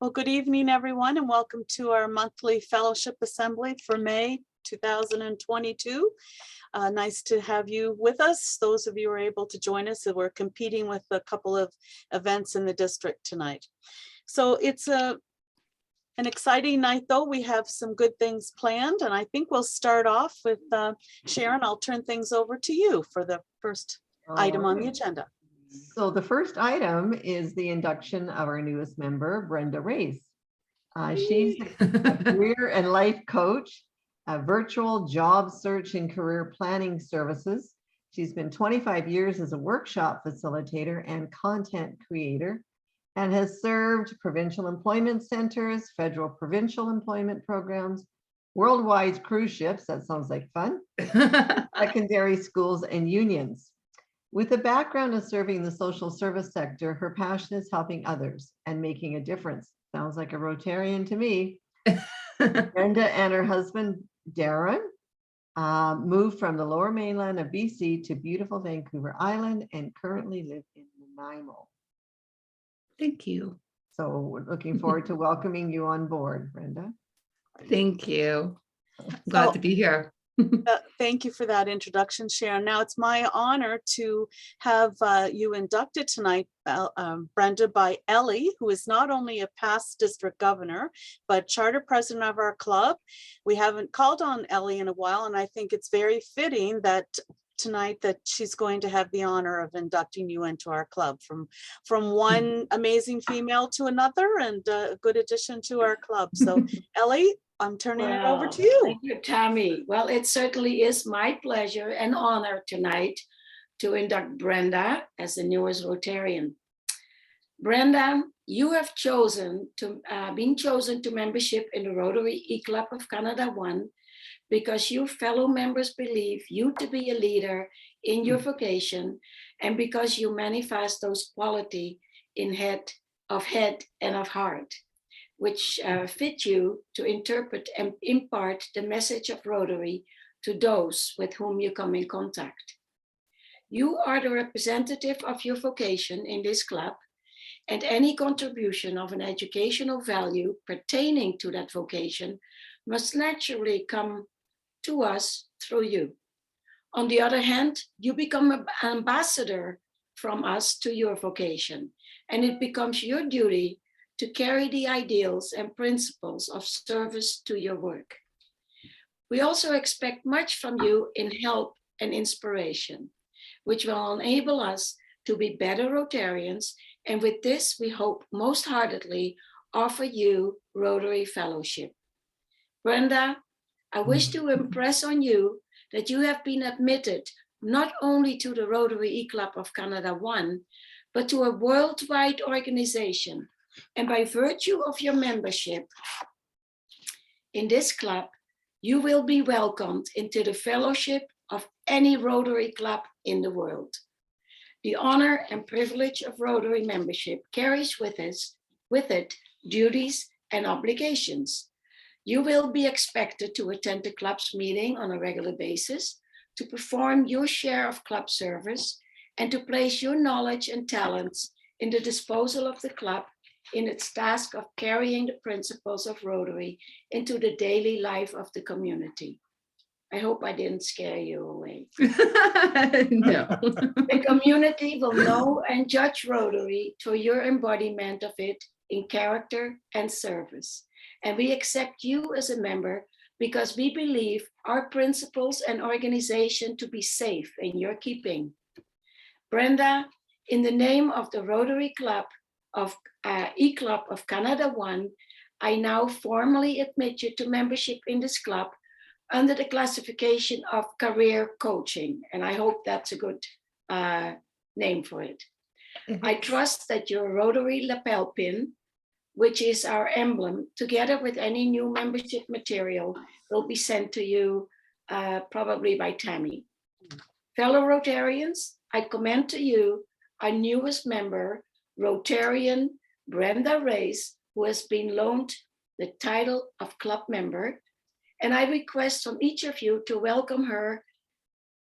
Well, good evening, everyone, and welcome to our monthly fellowship assembly for May 2022. Nice to have you with us. Those of you who are able to join us, we're competing with a couple of events in the district tonight. So it's an exciting night, though. We have some good things planned, and I think we'll start off with Sharon. I'll turn things over to you for the first item on the agenda. So the first item is the induction of our newest member, Brenda Race. She's a career and life coach, a virtual job search and career planning services. She's been 25 years as a workshop facilitator and content creator, and has served provincial employment centers, federal provincial employment programs, worldwide cruise ships, that sounds like fun, secondary schools and unions. With a background of serving the social service sector, her passion is helping others and making a difference. Sounds like a Rotarian to me. Brenda and her husband, Darren, moved from the lower mainland of BC to beautiful Vancouver Island and currently live in Nanaimo. Thank you. So we're looking forward to welcoming you on board, Brenda. Thank you. Glad to be here. Thank you for that introduction, Sharon. Now it's my honor to have you inducted tonight, Brenda, by Elly, who is not only a past district governor, but charter president of our club. We haven't called on Elly in a while, and I think it's very fitting that tonight that she's going to have the honor of inducting you into our club, from one amazing female to another, and a good addition to our club. So Elly, I'm turning it over to you. Thank you, Tammy. Well, it certainly is my pleasure and honor tonight to induct Brenda as the newest Rotarian. Brenda, you have been chosen to membership in the Rotary E-Club of Canada 1 because your fellow members believe you to be a leader in your vocation, and because you manifest those qualities of head and of heart, which fit you to interpret and impart the message of Rotary to those with whom you come in contact. You are the representative of your vocation in this club, and any contribution of an educational value pertaining to that vocation must naturally come to us through you. On the other hand, you become an ambassador from us to your vocation, and it becomes your duty to carry the ideals and principles of service to your work. We also expect much from you in help and inspiration, which will enable us to be better Rotarians, and with this, we hope most heartedly offer you Rotary Fellowship. Brenda, I wish to impress on you that you have been admitted not only to the Rotary E-Club of Canada 1, but to a worldwide organization. And by virtue of your membership in this club, you will be welcomed into the fellowship of any Rotary club in the world. The honor and privilege of Rotary membership carries with it duties and obligations. You will be expected to attend the club's meeting on a regular basis, to perform your share of club service, and to place your knowledge and talents in the disposal of the club in its task of carrying the principles of Rotary into the daily life of the community. I hope I didn't scare you away. No. The community will know and judge Rotary through your embodiment of it in character and service. And we accept you as a member because we believe our principles and organization to be safe in your keeping. Brenda, in the name of the Rotary Club of E-Club of Canada 1, I now formally admit you to membership in this club under the classification of career coaching. And I hope that's a good name for it. I trust that your Rotary lapel pin, which is our emblem, together with any new membership material, will be sent to you probably by Tammy. Fellow Rotarians, I commend to you our newest member, Rotarian Brenda Race, who has been loaned the title of club member, and I request from each of you to welcome her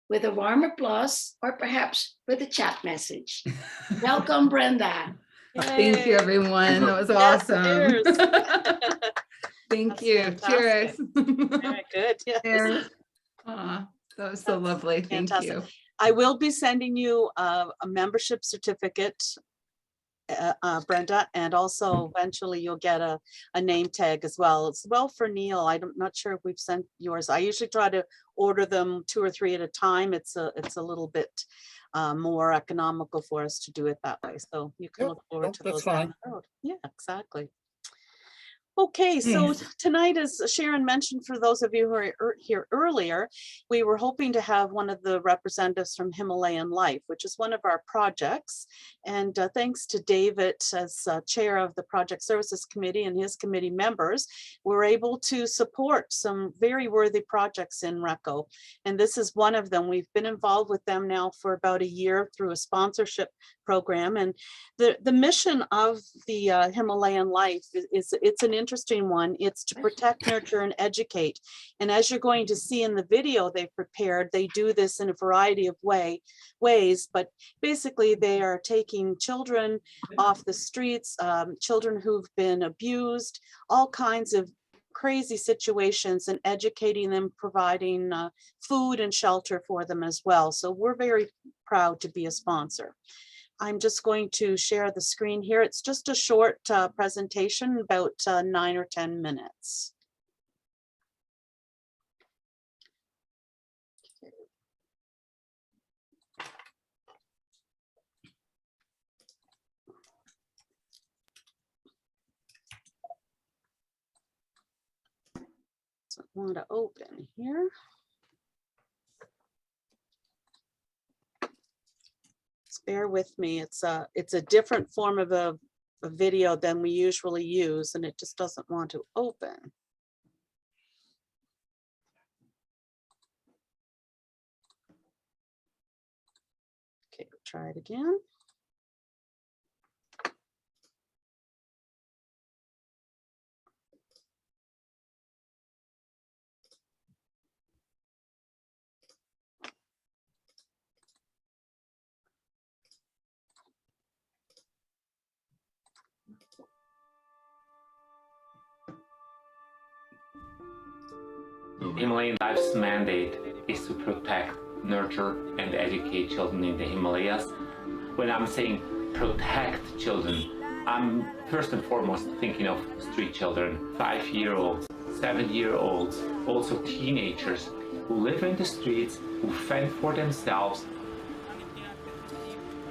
with a warm applause or perhaps with a chat message. Welcome, Brenda. Thank you, Yay. everyone. That was Yes, awesome. cheers. Thank That's you. fantastic. Cheers. Very good. Yes. Cheers. Aw, that was so That's lovely. Thank fantastic. you. I will be sending you a membership certificate, Brenda, and also eventually you'll get a name tag as well. It's well for Neil. I'm not sure if we've sent yours. I usually try to order them 2 or 3 at a time. It's a little bit more economical for us to do it that way. So you can Yep, look forward nope, to that's those down fine. the road. Yeah, exactly. Okay, so Nice. tonight, as Sharon mentioned, for those of you who are here earlier, we were hoping to have one of the representatives from Himalayan Life, which is one of our projects. And thanks to David as chair of the Project Services Committee and his committee members, we're able to support some very worthy projects in RECCO. And this is one of them. We've been involved with them now for about a year through a sponsorship program. And the mission of the Himalayan Life is it's an interesting one. It's to protect, nurture, and educate. And as you're going to see in the video they've prepared, they do this in a variety of ways, but basically they are taking children off the streets, children who've been abused, all kinds of crazy situations, and educating them, providing food and shelter for them as well. So we're very proud to be a sponsor. I'm just going to share the screen here. It's just a short presentation, about 9 or 10 minutes. So I want to open here. Bear with me. It's a different form of a video than we usually use, and it just doesn't want to open. Okay, we'll try it again. Himalayan Life's mandate is to protect, nurture, and educate children in the Himalayas. When I'm saying protect children, I'm first and foremost thinking of street children, 5-year-olds, 7-year-olds, also teenagers who live in the streets, who fend for themselves.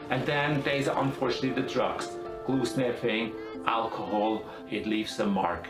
And then there's unfortunately the drugs, glue sniffing, alcohol. It leaves a mark.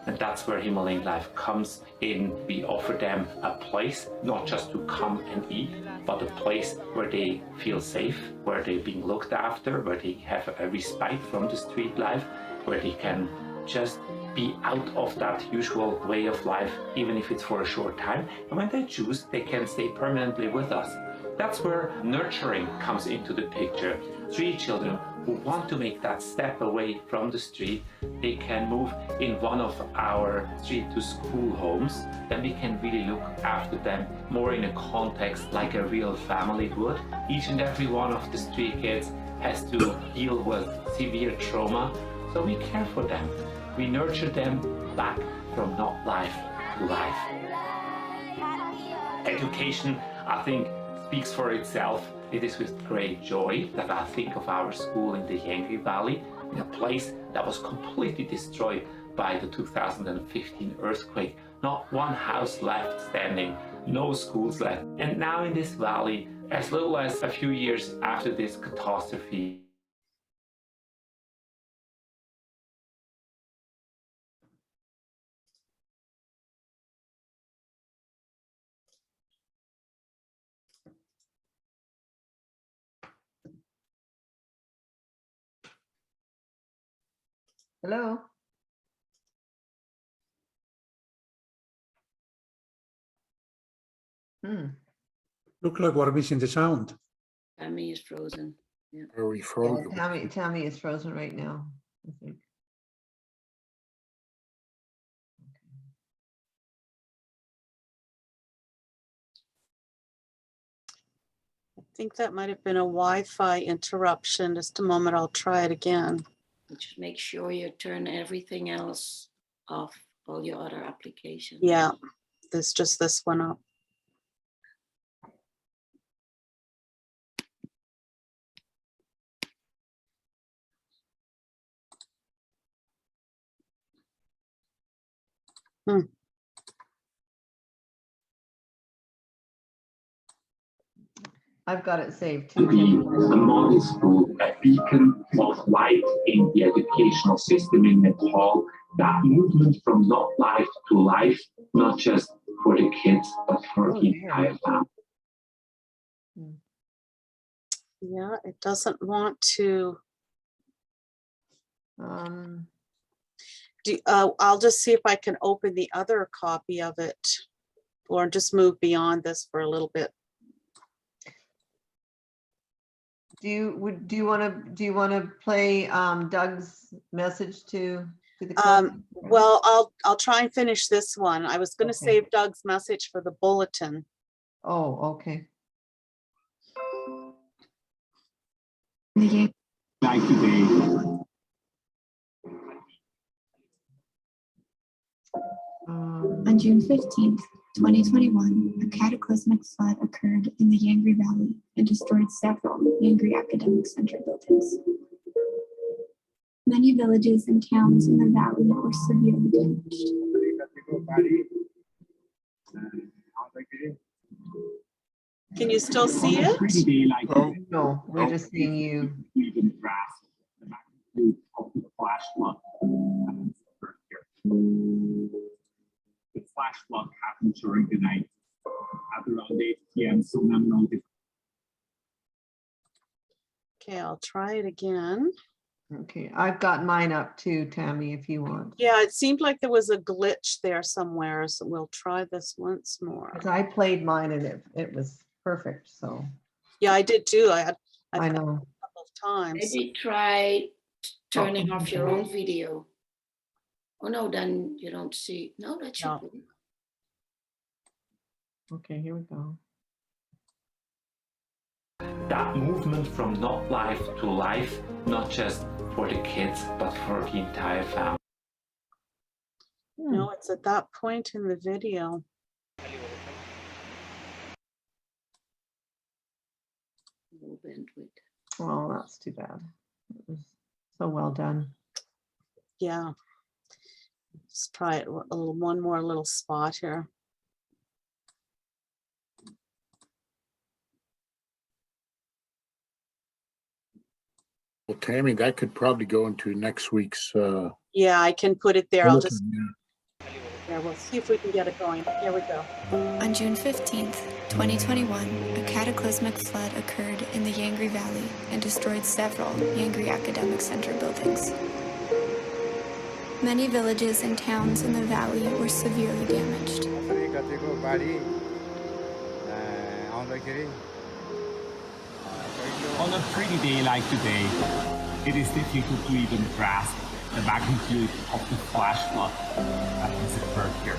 And that's where Himalayan Life comes in. We offer them a place, not just to come and eat, but a place where they feel safe, where they're being looked after, where they have a respite from the street life, where they can just be out of that usual way of life, even if it's for a short time. And when they choose, they can stay permanently with us. That's where nurturing comes into the picture. Street children who want to make that step away from the street, they can move in one of our street to school homes. Then we can really look after them more in a context like a real family would. Each and every one of the street kids has to deal with severe trauma, so we care for them. We nurture them back from not life to life. Education, I think, speaks for itself. It is with great joy that I think of our school in the Yangri Valley, a place that was completely destroyed by the 2015 earthquake. Not one house left standing, no schools left. And now in this valley, as little as a few years after this catastrophe, Hello. Look like we're missing the sound. Tammy is frozen. Yeah. Are we Yeah, frozen? Tammy is frozen right now, I think. I think that might have been a Wi-Fi interruption. Just a moment, I'll try it again. Just make sure you turn everything else off, all your other applications. Yeah, there's just this one up. I've got it saved To too. be a model school, a beacon of light in the educational system in Nepal, that movement from not life to life, not just for the kids, but for the entire family. Yeah, it doesn't want to. I'll just see if I can open the other copy of it, or just move beyond this for a little bit. Do you want to play Doug's message to the class? Well, I'll try and finish this one. I was going to Okay. save Doug's message for the bulletin. Oh, okay. Like today, On June 15th, 2021, a cataclysmic flood occurred in the Yangri Valley and destroyed several Yangri Academic Center buildings. Many villages and towns in the valley were severely damaged. Can you still see it? Oh, no, we're just seeing you. even grasp the magnitude of the flash flood. The flash flood happened during the night. At around 8 p.m., someone noticed. Okay, I'll try it again. Okay, I've got mine up too, Tammy, if you want. Yeah, it seemed like there was a glitch there somewhere, so we'll try this once more. 'Cause I played mine and it was perfect, so Yeah, I did too. I I played know. a couple of times. Maybe try turning off your own video. Oh no, then you don't see. No, that should No. work. Okay, here we go. That movement from not life to life, not just for the kids, but for the entire family. No, it's at that point in the video. Low bandwidth. Well, that's too bad. It was so well done. Yeah. Let's try it one more little spot here. Well, Tammy, that could probably go into next week's. Yeah, I can put it there. I'll just, bulletin, yeah, we'll see if we can get it going. Here we go. On June 15th, 2021, a cataclysmic flood occurred in the Yangri Valley and destroyed several Yangri Academic Center buildings. Many villages and towns in the valley were severely damaged. On a pretty day like today, it is difficult to even grasp the magnitude of the flash flood that has occurred here.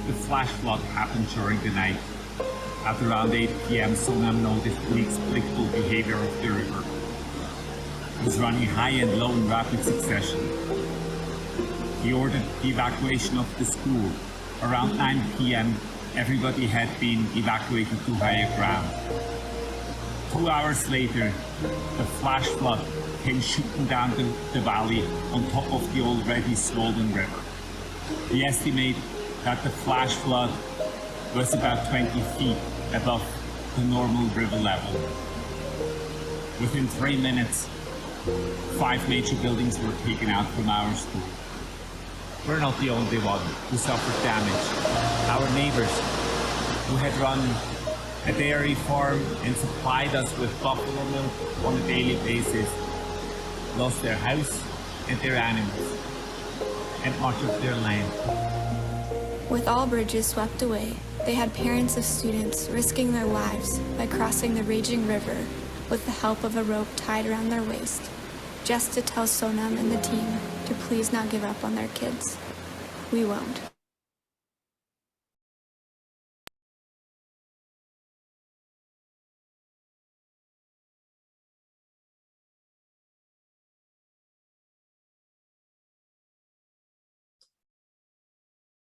The flash flood happened during the night. At around 8 p.m., Sonam noticed inexplicable behavior of the river. It was running high and low in rapid succession. He ordered the evacuation of the school. Around 9 p.m., everybody had been evacuated to higher ground. 2 hours later, the flash flood came shooting down the valley on top of the already swollen river. We estimate that the flash flood was about 20 feet above the normal river level. Within 3 minutes, 5 major buildings were taken out from our school. We're not the only one who suffered damage. Our neighbors, who had run a dairy farm and supplied us with buffalo milk on a daily basis, lost their house and their animals, and much of their land. With all bridges swept away, they had parents of students risking their lives by crossing the raging river with the help of a rope tied around their waist, just to tell Sonam and the team to please not give up on their kids. We won't.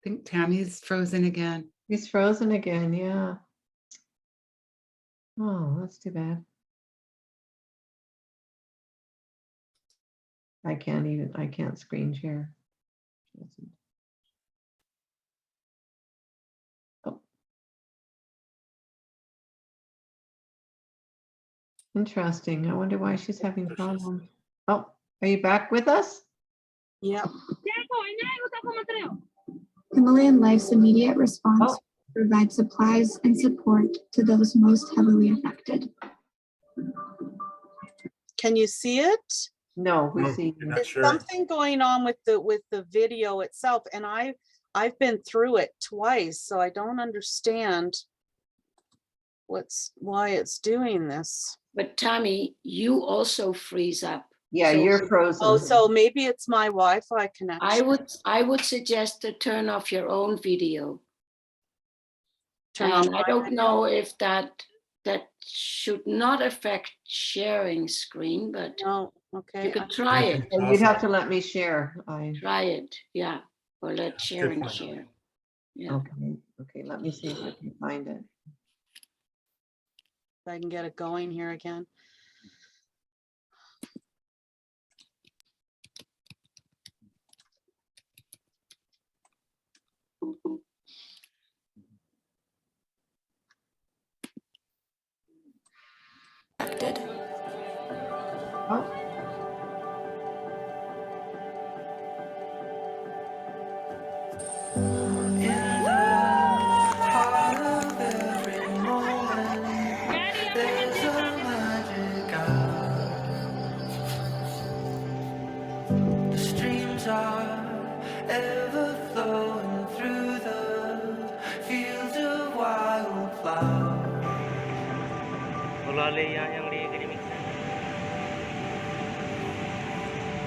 think Tammy's frozen again. He's frozen again, yeah. Oh, that's too bad. I can't screen share. Oh. Interesting. I wonder why she's having problems. Oh, are you back with us? Yeah. Himalayan Life's immediate response Oh. provides supplies and support to those most heavily affected. Can you see it? No, we No, see. you're not There's sure. something going on with the video itself, and I've been through it twice, so I don't understand why it's doing this. But Tammy, you also freeze up. Yeah, So you're frozen. Oh, so maybe it's my Wi-Fi connection. I would suggest to turn off your own video. Turn on And I my don't video. know if that should not affect sharing screen, but No, okay. you could try it. And you'd have to let me share. Try it, yeah. Or let Sharon point. share. Yeah. Okay, let me see if I can find it. If I can get it going here again. Affected. Oh, Ever flowing through the fields of wildflower.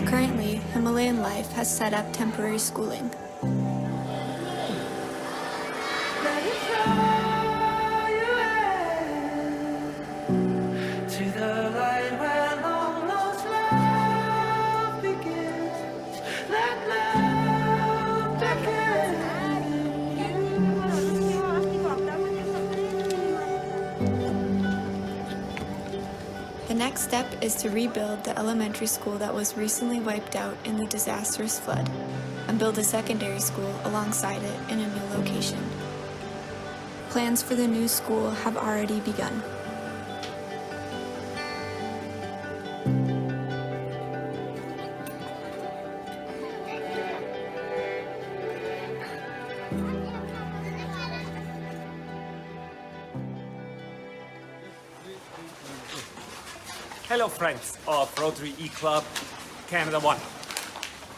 Currently, Himalayan Life has set up temporary schooling. Let it fly away to the light where long lost love begins. Let love begin. The next step is to rebuild the elementary school that was recently wiped out in the disastrous flood and build a secondary school alongside it in a new location. Plans for the new school have already begun. Hello friends of Rotary E-Club Canada 1.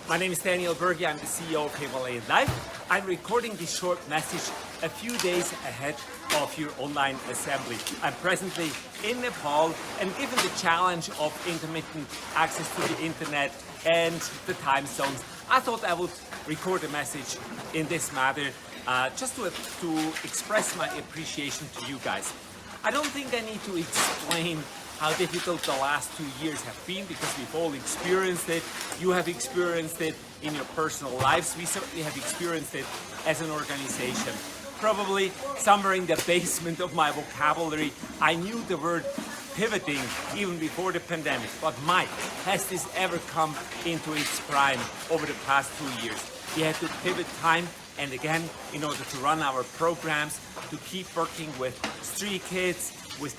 My name is Daniel Berge, I'm the CEO of Himalayan Life. I'm recording this short message a few days ahead of your online assembly. I'm presently in Nepal, and given the challenge of intermittent access to the internet and the time zones, I thought I would record a message in this matter just to express my appreciation to you guys. I don't think I need to explain how difficult the last 2 years have been, because we've all experienced it. You have experienced it in your personal lives. We certainly have experienced it as an organization. Probably somewhere in the basement of my vocabulary, I knew the word pivoting even before the pandemic. But Mike, has this ever come into its prime over the past 2 years? We had to pivot time and again in order to run our programs, to keep working with street kids, with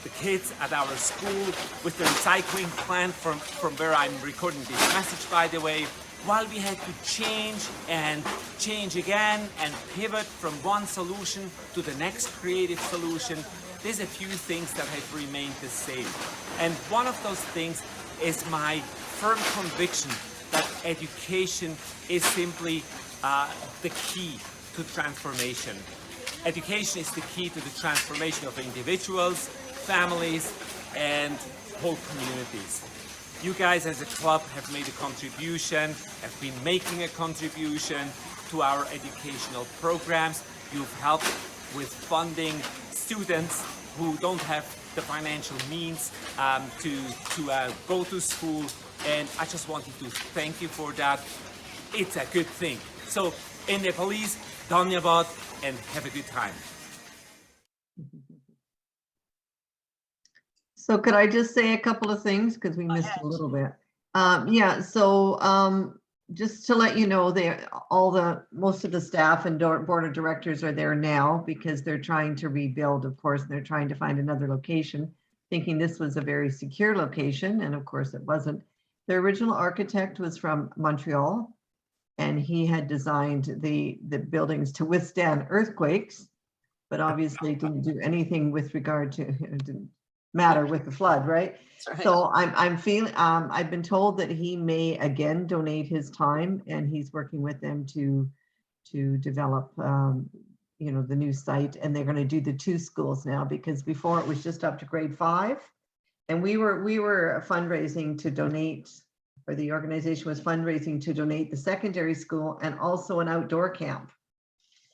the kids at our school, with the recycling plant from where I'm recording this message, by the way, while we had to change and change again and pivot from one solution to the next creative solution. There's a few things that have remained the same. And one of those things is my firm conviction that education is simply the key to transformation. Education is the key to the transformation of individuals, families, and whole communities. You guys as a club have made a contribution, have been making a contribution to our educational programs. You've helped with funding students who don't have the financial means to go to school, and I just wanted to thank you for that. It's a good thing. So in Nepalese, Dhanyavad, and have a good time. So could I just say a couple of things because we missed a little bit? Yeah, so just to let you know, most of the staff and board of directors are there now because they're trying to rebuild, of course, and they're trying to find another location, thinking this was a very secure location, and of course it wasn't. The original architect was from Montreal, and he had designed the buildings to withstand earthquakes, but obviously didn't do anything with regard to, it didn't matter with the flood, right? That's right. So I'm feeling, I've been told that he may again donate his time, and he's working with them to develop, you know, the new site, and they're going to do the 2 schools now, because before it was just up to grade 5, and we were fundraising to donate, or the organization was fundraising to donate the secondary school and also an outdoor camp.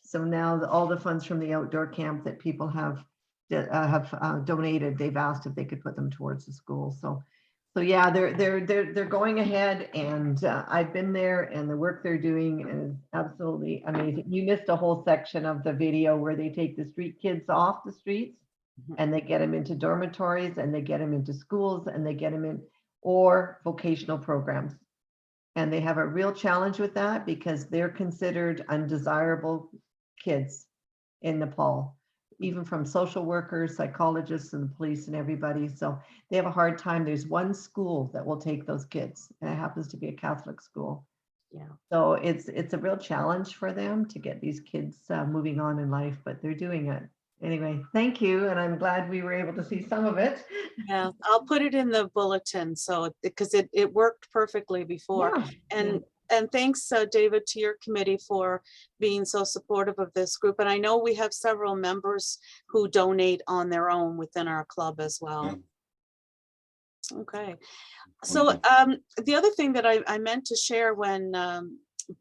So now all the funds from the outdoor camp that people have donated, they've asked if they could put them towards the school. So yeah, they're going ahead, and I've been there, and the work they're doing is absolutely amazing. You missed a whole section of the video where they take the street kids off the streets, and they get them into dormitories, and they get them into schools, and they get them in or vocational programs. And they have a real challenge with that because they're considered undesirable kids in Nepal, even from social workers, psychologists, and the police and everybody. So they have a hard time. There's one school that will take those kids, and it happens to be a Catholic school. Yeah. So it's a real challenge for them to get these kids moving on in life, but they're doing it. Anyway, thank you, and I'm glad we were able to see some of it. Yeah, I'll put it in the bulletin, so because it worked perfectly before. Yeah, And thanks, David, to your committee for being so supportive of this group. And I know we have several members who donate on their own within our club as well. Okay, so the other thing that I meant to share when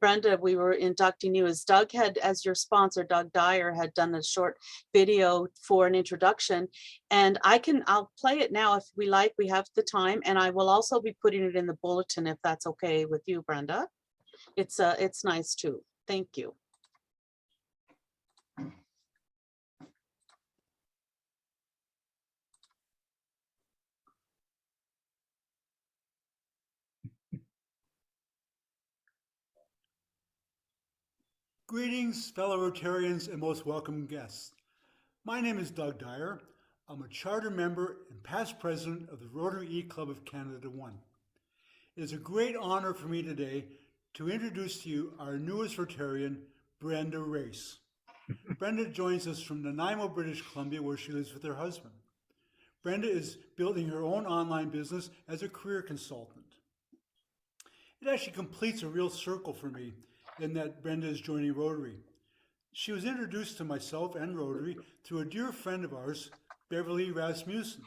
Brenda, we were inducting you, is Doug had, as your sponsor, Doug Dyer, had done a short video for an introduction, and I'll play it now if we like. We have the time, and I will also be putting it in the bulletin if that's okay with you, Brenda. It's nice too. Thank you. Greetings, fellow Rotarians and most welcome guests. My name is Doug Dyer. I'm a charter member and past president of the Rotary E-Club of Canada 1. It is a great honor for me today to introduce to you our newest Rotarian, Brenda Race. Brenda joins us from Nanaimo, British Columbia, where she lives with her husband. Brenda is building her own online business as a career consultant. It actually completes a real circle for me in that Brenda is joining Rotary. She was introduced to myself and Rotary through a dear friend of ours, Beverly Rasmussen.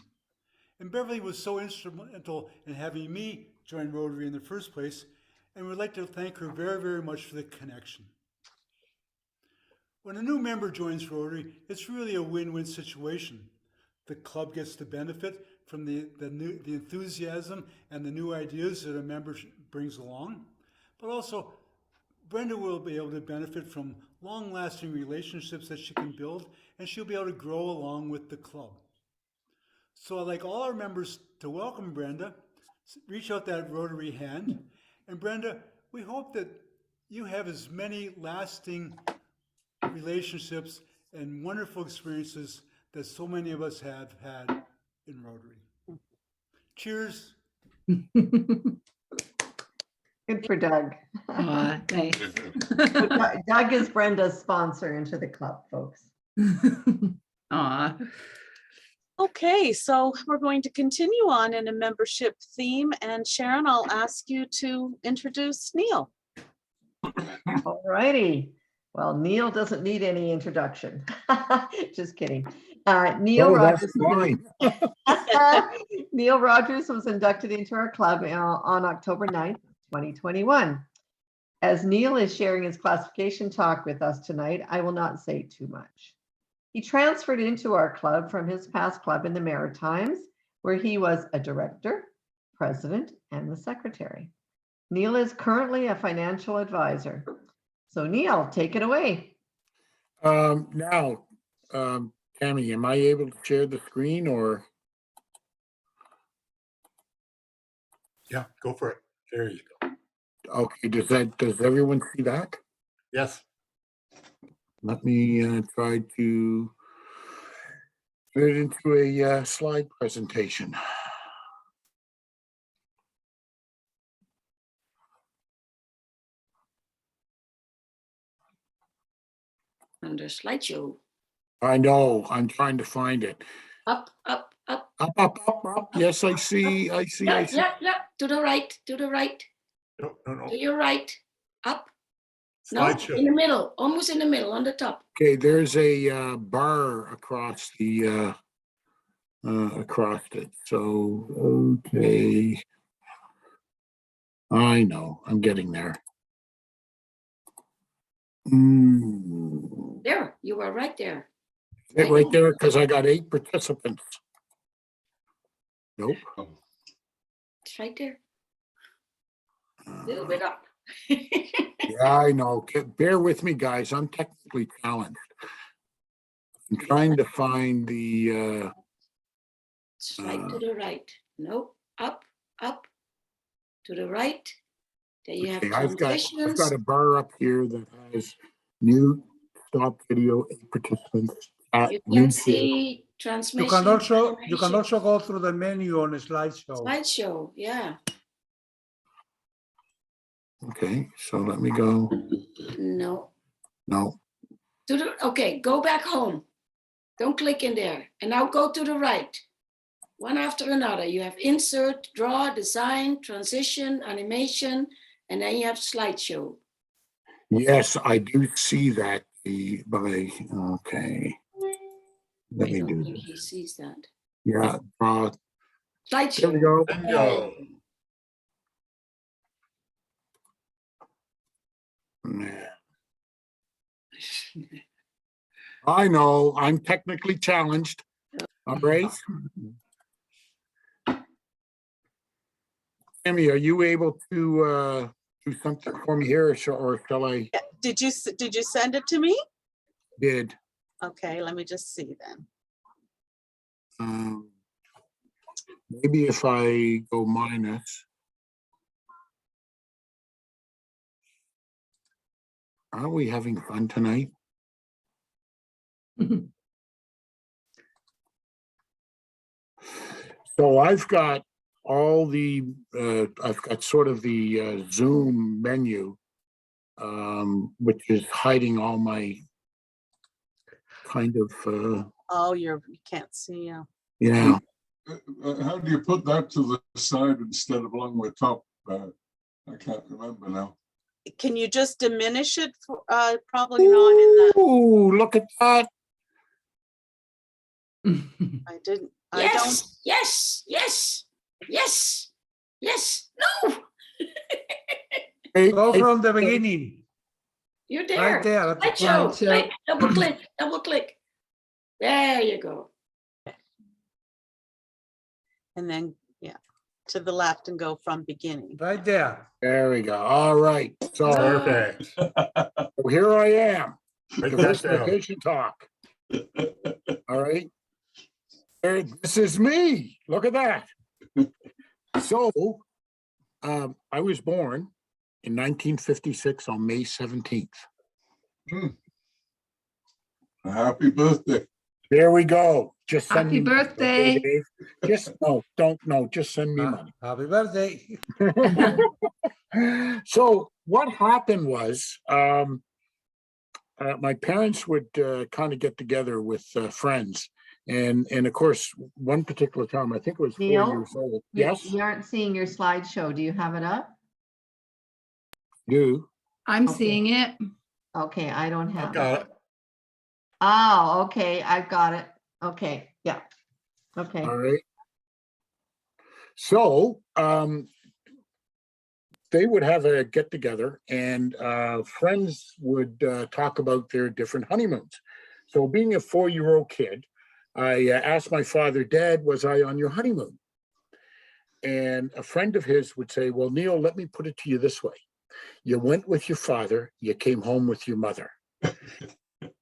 And Beverly was so instrumental in having me join Rotary in the first place, and we'd like to thank her very, very much for the connection. When a new member joins Rotary, it's really a win-win situation. The club gets to benefit from the enthusiasm and the new ideas that a member brings along, but also Brenda will be able to benefit from long-lasting relationships that she can build, and she'll be able to grow along with the club. So I'd like all our members to welcome Brenda, reach out that Rotary hand, and Brenda, we hope that you have as many lasting relationships and wonderful experiences that so many of us have had in Rotary. Cheers. Good for Doug. Nice. Doug is Brenda's sponsor into the club, folks. Aw. Okay, so we're going to continue on in a membership theme, and Sharon, I'll ask you to introduce Neil. All righty. Well, Neil doesn't need any introduction. Just kidding. Neil Rogers. Neil Rogers was inducted into our club on October 9th, 2021. As Neil is sharing his classification talk with us tonight, I will not say too much. He transferred into our club from his past club in the Maritimes, where he was a director, president, and the secretary. Neil is currently a financial advisor. So Neil, take it away. Now, Tammy, am I able to share the screen or? Yeah, go for it. There you go. Okay, does everyone see that? Yes. Let me try to put it into a slide presentation. Under slideshow. I know, I'm trying to find it. Up, up, up. Up, up, up, up. Yes, I see. Yeah, yeah, yeah. To the right, to the right. No, no, no. To your right. Up. No, Slideshow. in the middle, almost in the middle, on the top. Okay, there's a bar across the across it. So okay, I know. I'm getting there. There, you were right there. Right there, because I got 8 participants. Nope. It's right there. A little bit up. Yeah, I know. Bear with me, guys. I'm technically challenged. I'm trying to find the Slide to the right. No, up, up. To the right. There you have okay, I've transitions. got a bar up here that has new stop video, 8 participants. You can see transmission. You can also go through the menu on a slideshow. Slideshow, yeah. Okay, so let me go. No. No. To the, okay, go back home. Don't click in there. And now go to the right. One after another. You have insert, draw, design, transition, animation, and then you have slideshow. Yes, I do see that. Okay. Let me do think this. he sees that. Yeah. Slideshow. There we go. Bingo. Yeah. I know, I'm technically challenged. All right. Tammy, are you able to do something for me here, or shall I? Yeah, did you send it to me? Did. Okay, let me just see then. Maybe if I go minus. Are we having fun tonight? So I've got all the, I've got sort of the Zoom menu, which is hiding all my kind of. Oh, you can't see. Yeah. How do you put that to the side instead of along the top? I can't remember now. Can you just diminish it? Probably not in that. Ooh, look at that. I didn't. I Yes, don't. yes, yes, yes, yes. No. Go from the beginning. You're there. Right there. At the Slideshow. slideshow. Click, double click, double click. There you go. And then, yeah, to the left and go from beginning. Right there. There we go. All right. So Perfect. here I am. Right The back first down. vacation talk. All right. This is me. Look at that. So I was born in 1956 on May 17th. Happy birthday. There we go. Just send Happy me money, okay, birthday. Dave? Just just send me money. Happy birthday. So what happened was my parents would kind of get together with friends. And of course, one particular time, I think it was 4 Neil? years old. Yes, We aren't seeing your slideshow. Do you have it up? you. I'm Okay. seeing it. Okay, I don't I have it. got it. Oh, okay, I've got it. Okay, yeah. Okay. All right. So they would have a get together and friends would talk about their different honeymoons. So being a 4-year-old kid, I asked my father, Dad, was I on your honeymoon? And a friend of his would say, well, Neil, let me put it to you this way. You went with your father, you came home with your mother.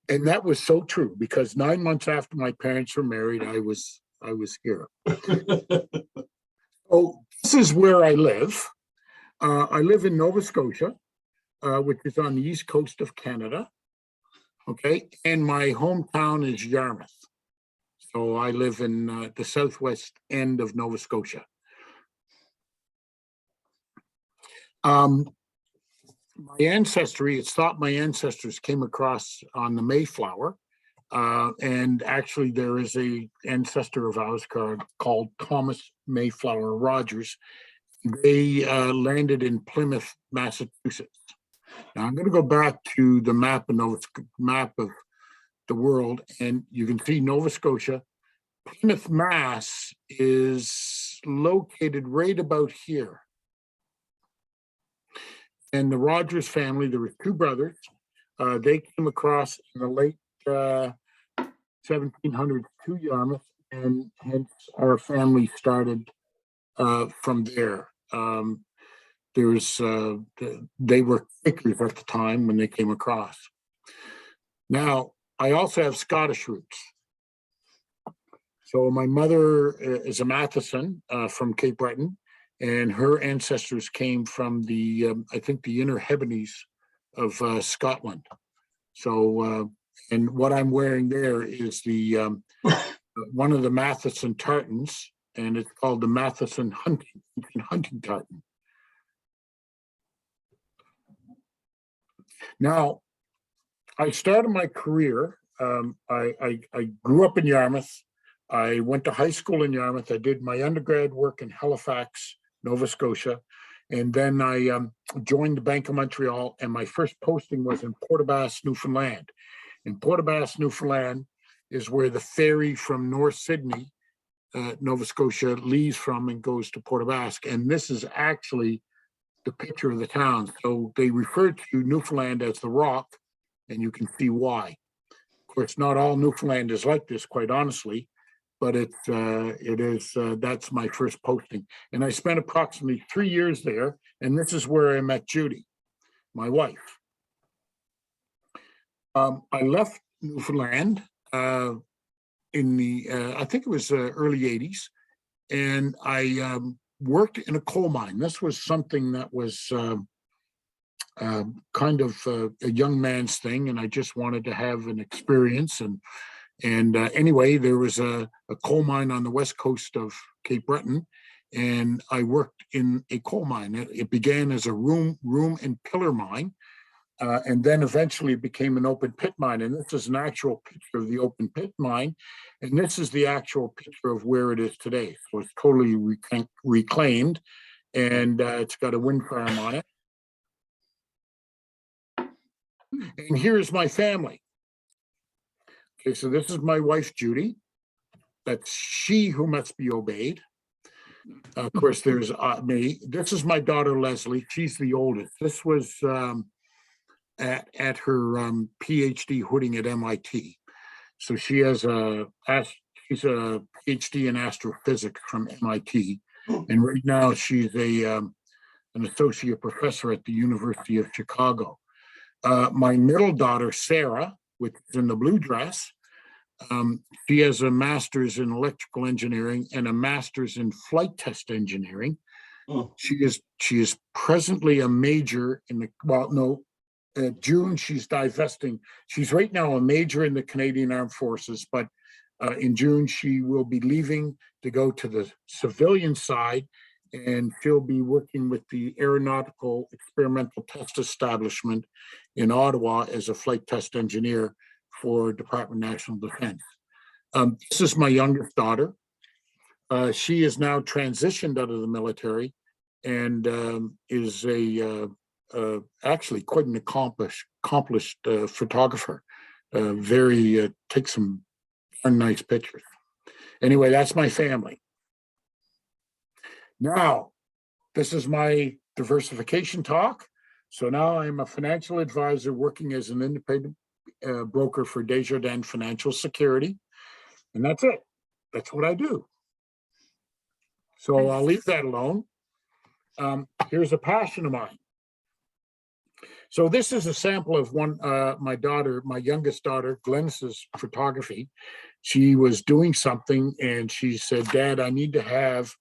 And that was so true, because 9 months after my parents were married, I was here. Oh, this is where I live. I live in Nova Scotia, which is on the east coast of Canada. Okay, and my hometown is Yarmouth. So I live in the southwest end of Nova Scotia. My ancestry, it's thought my ancestors came across on the Mayflower. And actually there is a ancestor of ours called Thomas Mayflower Rogers. They landed in Plymouth, Massachusetts. Now I'm going to go back to the map of the world, and you can see Nova Scotia. Plymouth, Mass is located right about here. And the Rogers family, there were two brothers. They came across in the late 1700s to Yarmouth, and hence our family started from there. They were Quakers at the time when they came across. Now, I also have Scottish roots. So my mother is a Matheson from Cape Breton, and her ancestors came from the, I think, the Inner Hebrides of Scotland. So, and what I'm wearing there is the one of the Matheson tartans, and it's called the Matheson hunting tartan. Now, I started my career. I grew up in Yarmouth. I went to high school in Yarmouth. I did my undergrad work in Halifax, Nova Scotia. And then I joined the Bank of Montreal, and my first posting was in Port-aux-Basques, Newfoundland. And Port-aux-Basques, Newfoundland is where the ferry from North Sydney, Nova Scotia, leaves from and goes to Port-aux-Basques. And this is actually the picture of the town. So they refer to Newfoundland as the Rock, and you can see why. Of course, not all Newfoundland is like this, quite honestly, but that's my first posting. And I spent approximately 3 years there, and this is where I met Judy, my wife. I left Newfoundland in the, I think it was early 80s, and I worked in a coal mine. This was something that was kind of a young man's thing, and I just wanted to have an experience. And anyway, there was a coal mine on the west coast of Cape Breton, and I worked in a coal mine. It began as a room and pillar mine, and then eventually it became an open pit mine. And this is an actual picture of the open pit mine, and this is the actual picture of where it is today. So it's totally reclaimed, and it's got a wind farm on it. And here's my family. Okay, so this is my wife, Judy. That's she who must be obeyed. Of course, there's me. This is my daughter, Leslie. She's the oldest. This was at her PhD hooding at MIT. So she has she's a PhD in astrophysics from MIT. And right now she's an associate professor at the University of Chicago. My middle daughter, Sarah, which is in the blue dress, she has a master's in electrical engineering and a master's in flight test engineering. Oh. She is presently a major in the, June she's divesting. She's right now a major in the Canadian Armed Forces, but in June she will be leaving to go to the civilian side, and she'll be working with the Aeronautical Experimental Test Establishment in Ottawa as a flight test engineer for Department of National Defense. This is my youngest daughter. She is now transitioned out of the military and is actually quite an accomplished photographer. Takes some nice pictures. Anyway, that's my family. Now, this is my diversification talk. So now I'm a financial advisor working as an independent broker for Desjardins Financial Security. And that's it. That's what I do. So I'll leave that alone. Here's a passion of mine. So this is a sample of my daughter, my youngest daughter, Glennis's photography. She was doing something and she said, Dad, I need to have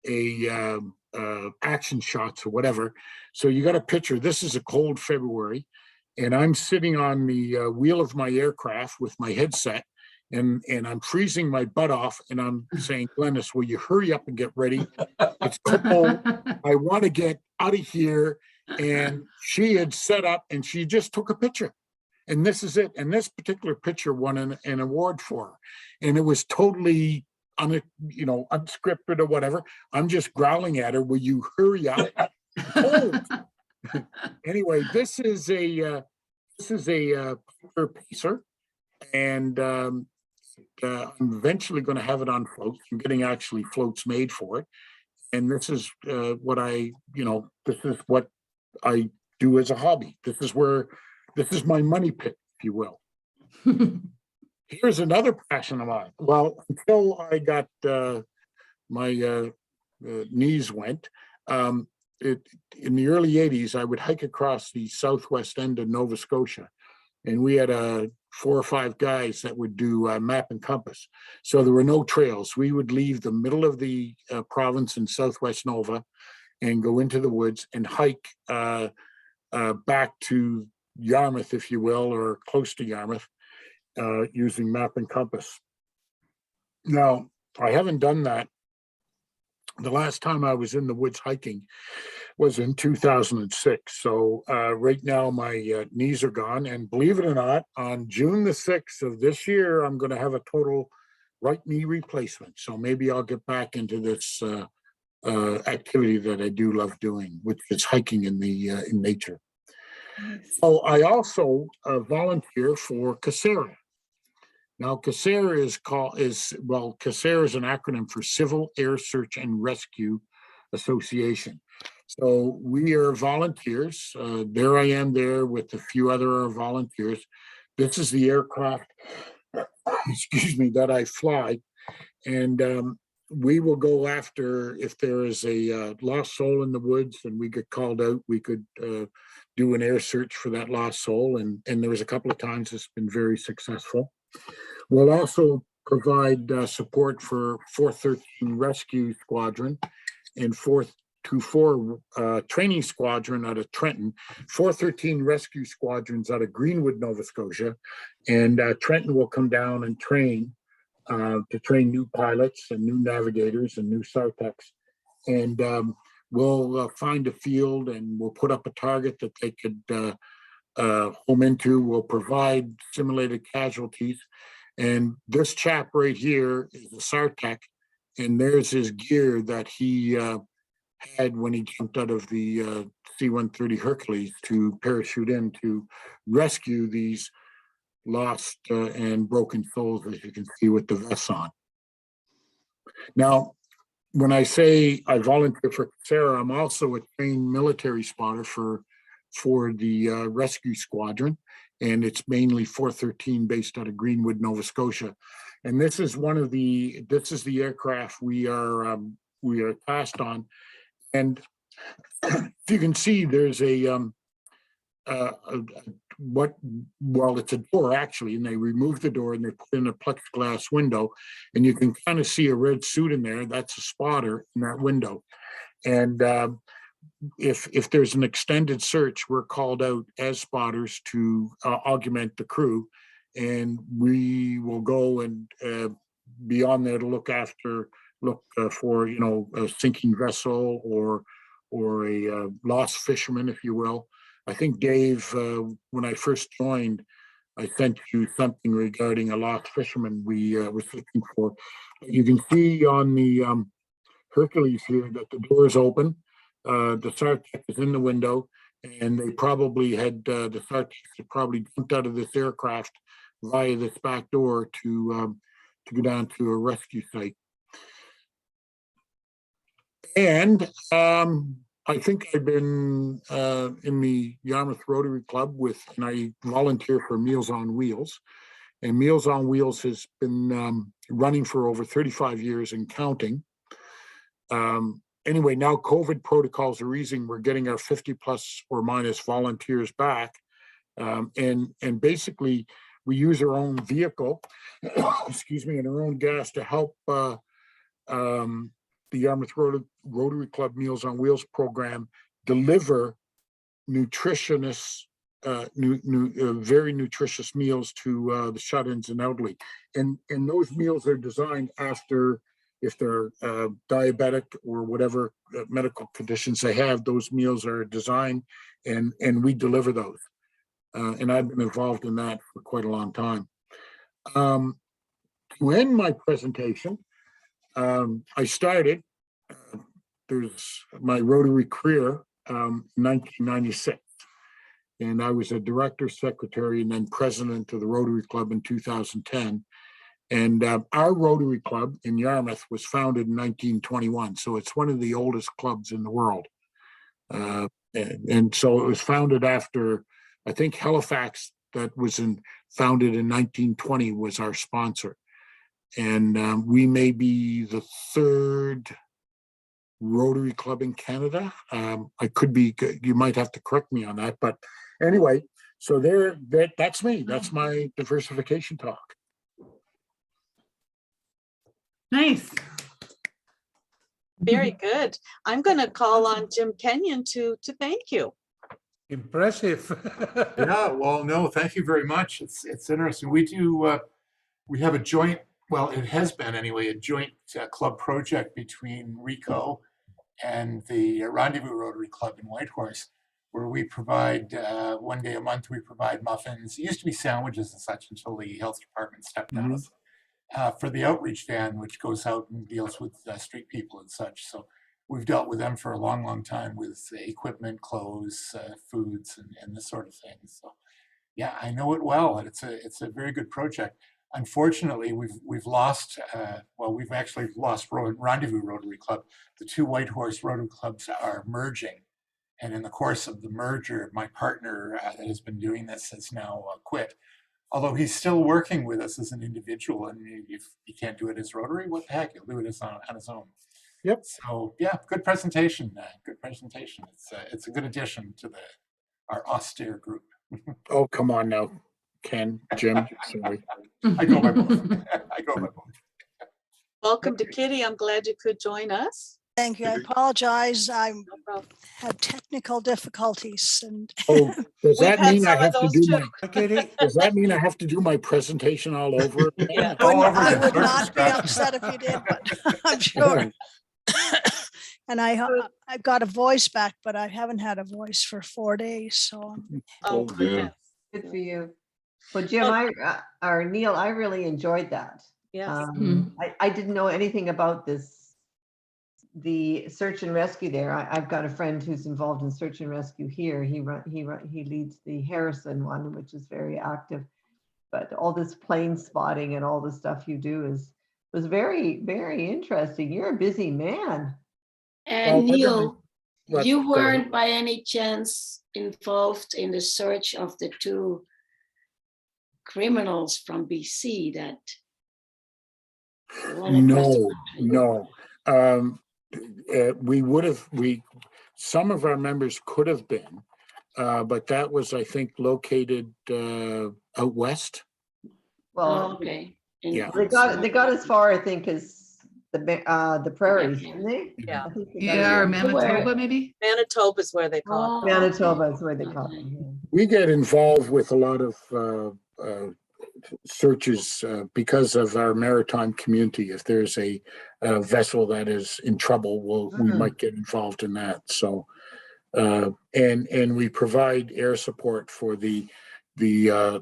a action shots or whatever. So you got a picture. This is a cold February and I'm sitting on the wheel of my aircraft with my headset and I'm freezing my butt off and I'm saying, Glennis, will you hurry up and get ready? It's cold. I want to get out of here. And she had set up and she just took a picture. And this is it. And this particular picture won an award for her. And it was totally unscripted or whatever. I'm just growling at her, will you hurry up? Oh. Anyway, this is a pacer. And I'm eventually going to have it on floats. I'm getting actually floats made for it. And this is what I do as a hobby. This is my money pit, if you will. Here's another passion of mine. Well, until I got my knees went, in the early 80s, I would hike across the southwest end of Nova Scotia. And we had 4 or 5 guys that would do map and compass. So there were no trails. We would leave the middle of the province in southwest Nova and go into the woods and hike back to Yarmouth, if you will, or close to Yarmouth, using map and compass. Now, I haven't done that. The last time I was in the woods hiking was in 2006. So right now my knees are gone. And believe it or not, on June the 6th of this year, I'm going to have a total right knee replacement. So maybe I'll get back into this activity that I do love doing, which is hiking in nature. So I also volunteer for CASERA. Now, CASERA CASERA is an acronym for Civil Air Search and Rescue Association. So we are volunteers. There I am there with a few other volunteers. This is the aircraft, excuse me, that I fly. And we will go after, if there is a lost soul in the woods and we get called out, we could do an air search for that lost soul. And there was a couple of times it's been very successful. We'll also provide support for 413 Rescue Squadron and 424 Training Squadron out of Trenton, 413 Rescue Squadrons out of Greenwood, Nova Scotia, and Trenton will come down and train to train new pilots and new navigators and new SARTECs. And we'll find a field and we'll put up a target that they could home into. We'll provide simulated casualties. And this chap right here is a SARTEC, and there's his gear that he had when he jumped out of the C-130 Hercules to parachute in to rescue these lost and broken souls, as you can see with the vests on. Now, when I say I volunteer for CASERA, I'm also a trained military spotter for the rescue squadron, and it's mainly 413 based out of Greenwood, Nova Scotia. And this is the aircraft we are tasked on. And if you can see, there's it's a door actually, and they remove the door and they put in a plexiglass window, and you can kind of see a red suit in there. That's a spotter in that window. And if there's an extended search, we're called out as spotters to augment the crew, and we will go and be on there to look for a sinking vessel or a lost fisherman, if you will. I think Dave, when I first joined, I sent you something regarding a lost fisherman we was looking for. You can see on the Hercules here that the door is open. The SARTEC is in the window, and they probably had the SARTEC had probably jumped out of this aircraft via this back door to go down to a rescue site. And I think I've been in the Yarmouth Rotary Club and I volunteer for Meals on Wheels. And Meals on Wheels has been running for over 35 years and counting. anyway, now COVID protocols are easing. We're getting our 50 plus or minus volunteers back. And basically we use our own vehicle, excuse me, and our own gas to help the Yarmouth Rotary Club Meals on Wheels program deliver nutritious, very nutritious meals to the shut-ins and elderly. And those meals are designed after, if they're diabetic or whatever medical conditions they have, those meals are designed and we deliver those. And I've been involved in that for quite a long time. To end my presentation, I started, there's my Rotary career, 1996. And I was a director, secretary, and then president of the Rotary Club in 2010. And our Rotary Club in Yarmouth was founded in 1921. So it's one of the oldest clubs in the world. And so it was founded after, I think Halifax, that was founded in 1920, was our sponsor. And we may be the third Rotary Club in Canada. I could be, you might have to correct me on that, but anyway, so that's me. That's my diversification talk. Nice. Very good. I'm going to call on Jim Kenyon to thank you. Impressive. Yeah, well, no, thank you very much. It's interesting. We do, we have a joint, well, it has been anyway, a joint club project between RECCO and the Rendezvous Rotary Club in Whitehorse, where we provide, one day a month, we provide muffins. It used to be sandwiches and such until the health department stepped on us, for the outreach van, which goes out and deals with street people and such. So we've dealt with them for a long, long time with equipment, clothes, foods, and this sort of thing. So yeah, I know it well, and it's a very good project. Unfortunately, we've lost, well, we've actually lost Rendezvous Rotary Club. The two Whitehorse Rotary Clubs are merging. And in the course of the merger, my partner that has been doing this has now quit. Although he's still working with us as an individual, and if he can't do it as Rotary, what the heck, he'll do it on his own. Yep. So yeah, good presentation. Good presentation. It's a good addition to our austere group. Oh, come on now, Ken, Jim, sorry. I go by both. I go by both. Welcome to Kitty. I'm glad you could join us. Thank you. I apologize. I had technical difficulties and Oh, does that had mean I some of have to those do too. my, does that mean I have to do my presentation all over again? Yeah. I would not be upset if you did, but I'm sure. And I've got a voice back, but I haven't had a voice for 4 days. So Oh, dear. Good for you. Well, Jim, or Neil, I really enjoyed that. yes. I didn't know anything about the search and rescue there. I've got a friend who's involved in search and rescue here. He leads the Harrison one, which is very active. But all this plane spotting and all the stuff you do was very, very interesting. You're a busy man. And Neil, Let's you go. weren't by any chance involved in the search of the two criminals from BC that wanted across the country? No. We would have, some of our members could have been, but that was, I think, located out west. Well, Okay. Yeah. they got as far, I think, as the prairies, didn't they? Yeah. I think they got Yeah, or as- Manitoba maybe? Manitoba is where they call it. Manitoba is where they call it. Yeah. We get involved with a lot of searches because of our maritime community. If there's a vessel that is in trouble, we might get involved in that. So, and we provide air support for the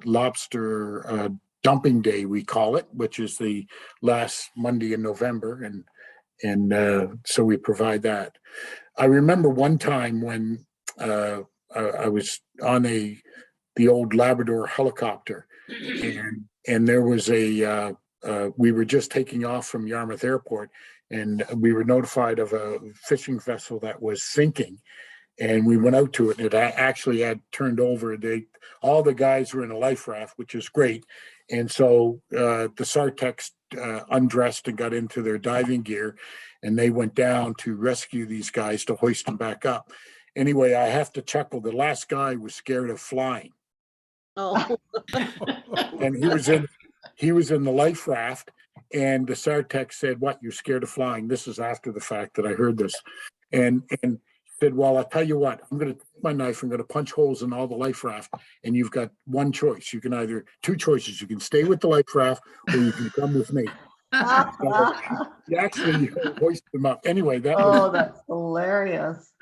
lobster dumping day, we call it, which is the last Monday in November, and so we provide that. I remember one time when I was on the old Labrador helicopter, and there was we were just taking off from Yarmouth Airport, and we were notified of a fishing vessel that was sinking, and we went out to it. It actually had turned over. All the guys were in a life raft, which is great, And so the Sartecs undressed and got into their diving gear, and they went down to rescue these guys to hoist them back up. Anyway, I have to chuckle. The last guy was scared of flying, Oh, and he was in the life raft. And the Sartec said, "What? You're scared of flying?" This is after the fact that I heard this, and said, "Well, I'll tell you what. I'm going to take my knife. I'm going to punch holes in all the life raft, and you've got one choice. You can either two choices. You can stay with the life raft, or you can come with me." So he actually hoisted them up. Anyway, that Oh, was, that's hilarious.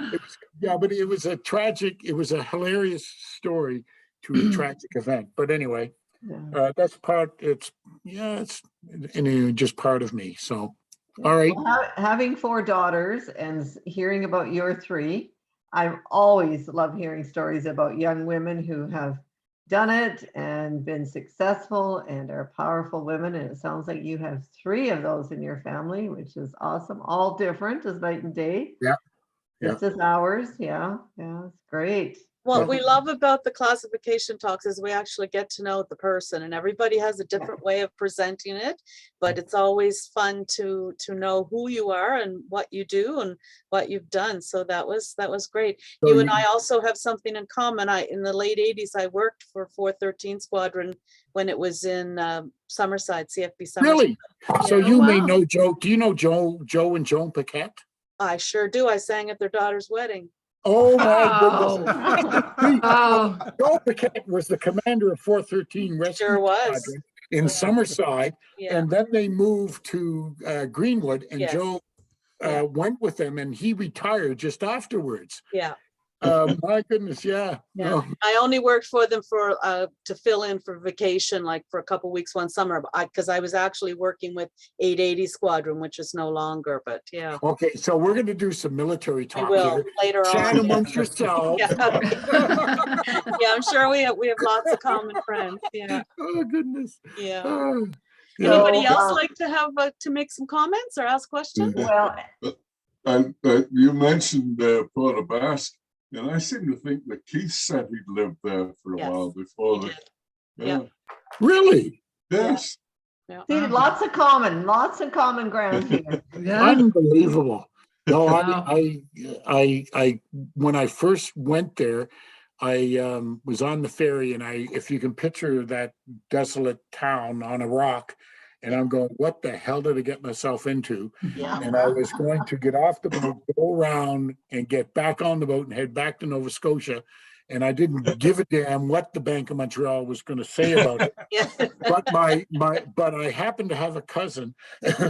yeah, but it was a hilarious story to a tragic event. But anyway, Yeah. that's it's anyway, just part of me. So, all right. Well, having 4 daughters and hearing about your 3, I always love hearing stories about young women who have done it and been successful and are powerful women. And it sounds like you have 3 of those in your family, which is awesome. All different as night and day. Yeah. Just as ours. Yeah. Yeah. It's great. what we love about the classification talks is we actually get to know the person, and everybody has a different way of presenting it, but it's always fun to know who you are and what you do and what you've done. So that was great. So You and I also have something in common. In the late 80s, I worked for 413 Squadron when it was in Summerside, CFB Summerside. Really? So Yeah. you Oh, may wow. know Joe. Do you know Joe and Joan Paquette? I sure do. I sang at their daughter's wedding. Oh my Oh. goodness. Oh. Joe Paquette was the commander of 413 Rescue Sure was. Squadron in Summerside, Yeah. and then they moved to Greenwood, and Yes. Joe Yeah. went with them, and he retired just afterwards. Yeah. My goodness, yeah. Yeah, No. I only worked for them for to fill in for vacation, like for a couple weeks one summer, because I was actually working with 880 Squadron, which is no longer. But yeah, Okay, so we're going to do some military I talk will here. later Chat on. amongst yourselves. Yeah. Yeah, I'm sure we have lots of common friends. Yeah, Oh goodness. yeah. Oh, Anybody So, else like to have to make some comments or ask questions? Well, And you mentioned Port of Basque, and I seem to think that Keith said he'd lived there for a Yes, while before. he The, did. Yeah. Really? Yes. Yeah. see, lots of common ground here. Yeah. Unbelievable. No, Wow. I when I first went there, I was on the ferry, and if you can picture that desolate town on a rock, and I'm going, what the hell did I get myself into? Yeah. And I was going to get off the boat, go around and get back on the boat and head back to Nova Scotia. And I didn't give a damn what the Bank of Montreal was going to say about it. Yeah. But but I happened to have a cousin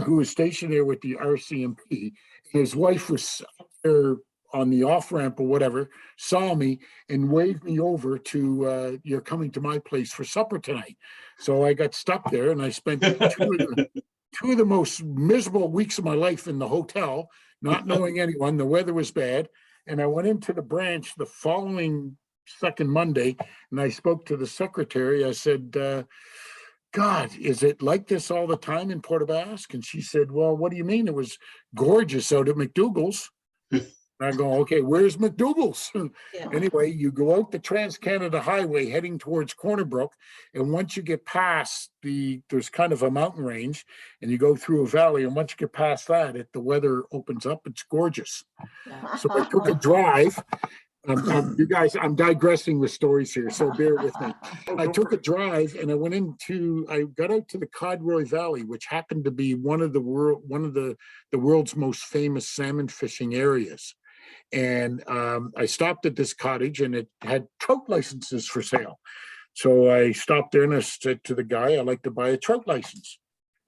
who was stationed there with the RCMP. His wife was up there on the off ramp or whatever, saw me and waved me over to, you're coming to my place for supper tonight. So I got stuck there, and I spent two of the most miserable weeks of my life in the hotel, not knowing anyone. The weather was bad. And I went into the branch the following second Monday, and I spoke to the secretary. I said, God, is it like this all the time in Port Basque? And she said, well, what do you mean? It was gorgeous out at McDougall's. And I go, okay, where's McDougall's? Yeah. Anyway, you go out the Trans-Canada Highway heading towards Corner Brook, and once you get past there's kind of a mountain range, and you go through a valley, and once you get past that, the weather opens up. It's gorgeous. So I took a drive. You guys, I'm digressing with stories here, so bear with me. I took a drive, and I got out to the Codroy Valley, which happened to be one of the world's most famous salmon fishing areas. And I stopped at this cottage, and it had trout licenses for sale. So I stopped there, and I said to the guy, I'd like to buy a trout license.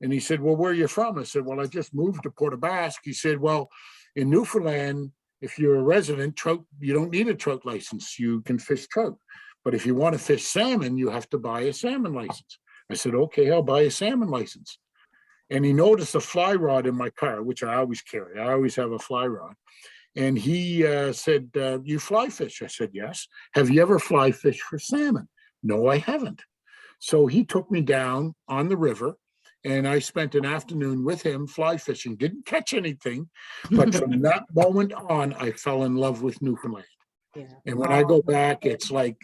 And he said, well, where are you from? I said, well, I just moved to Port Basque. He said, well, in Newfoundland, if you're a resident, trout, you don't need a trout license. You can fish trout. But if you want to fish salmon, you have to buy a salmon license. I said, okay, I'll buy a salmon license. And he noticed a fly rod in my car, which I always carry. I always have a fly rod. And he said, you fly fish? I said, yes. Have you ever fly fish for salmon? No, I haven't. So he took me down on the river, and I spent an afternoon with him fly fishing. Didn't catch anything, but from that moment on, I fell in love with Newfoundland. Yeah. And when I go back, it's like,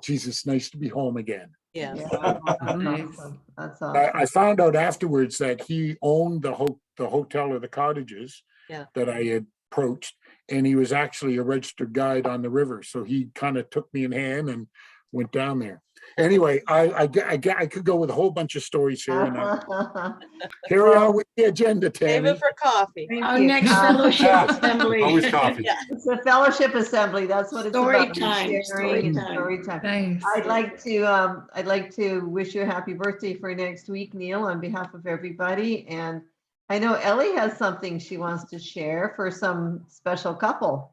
Jesus, nice to be home again. Yes. Yeah, that's Nice. awesome. That's awesome. I found out afterwards that he owned the hotel or the cottages Yeah. that I had approached, and he was actually a registered guide on the river. So he kind of took me in hand and went down there. Anyway, I could go with a whole bunch of stories here, and carry on with the agenda, Save Tammy. it for coffee. Thank Our you. next fellowship assembly. Always coffee. Yeah. It's a fellowship assembly. That's what it's Story about. time, story Sharing and time. story time. Nice. I'd like to wish you a happy birthday for next week, Neil, on behalf of everybody. And I know Elly has something she wants to share for some special couple.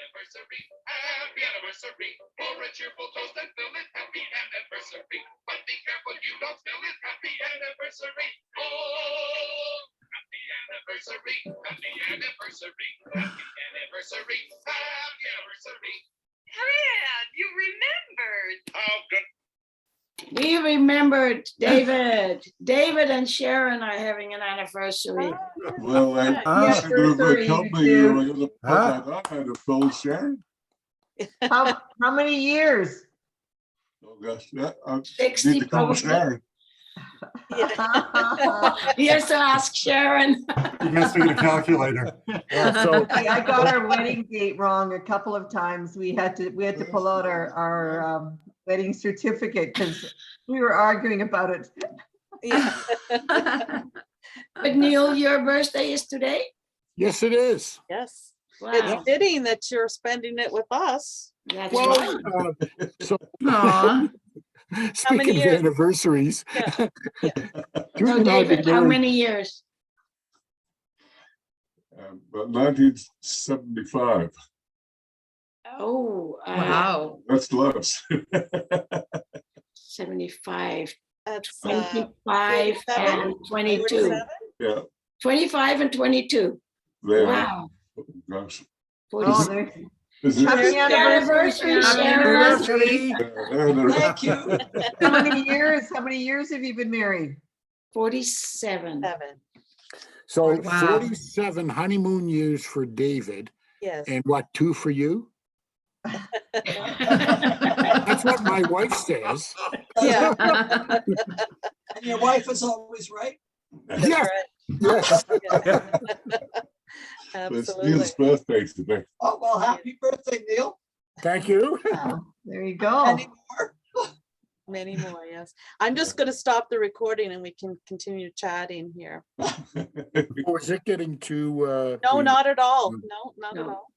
Happy anniversary. For a cheerful toast and fill it. Happy anniversary. But be careful you don't spill it. Happy anniversary. Oh, happy anniversary. Happy anniversary. Happy anniversary. Happy anniversary. Man, you remembered. How good. We remembered David. David and Sharon are having an anniversary. Well, I Ah. should have Anniversary, told you me two. you were gonna put Huh? that on. I'd have told Sharon. How many years? Oh, gosh, yeah. I 60 need to call probably. Sharon. He has to ask Sharon. You must be a calculator. So I got our wedding date wrong a couple of times. We had to pull out our wedding certificate because we were arguing about it. Yeah. But Neil, your birthday is today? yes, it is. Yes. Wow. It's fitting that you're spending it with us. That's Well, right. so Aw. speaking of years? anniversaries, Yeah. Judy No, and I have been David, how married- many years? But 1975, Oh, Wow. that's less. 75, That's 25 47? and 22. 47? Yeah, 25 and 22. there. Wow. Gosh. Oh, 47. there's Is it- happy Anniversary, anniversary, Happy Sharon. anniversary. Thank you. How many years? How many years have you been married? 47. 7. So Wow. 47 honeymoon years for David, Yes. and what, 2 for you? That's what my wife says. Yeah. And your wife is always right. That's Yes, right. yes. It's Absolutely. Neil's birthday today. Oh, well, happy birthday, Neil. Thank you. There you go. Any more? Many more, yes. I'm just going to stop the recording and we can continue chatting here. Or is it getting too? No, not at all. No, not at No. all.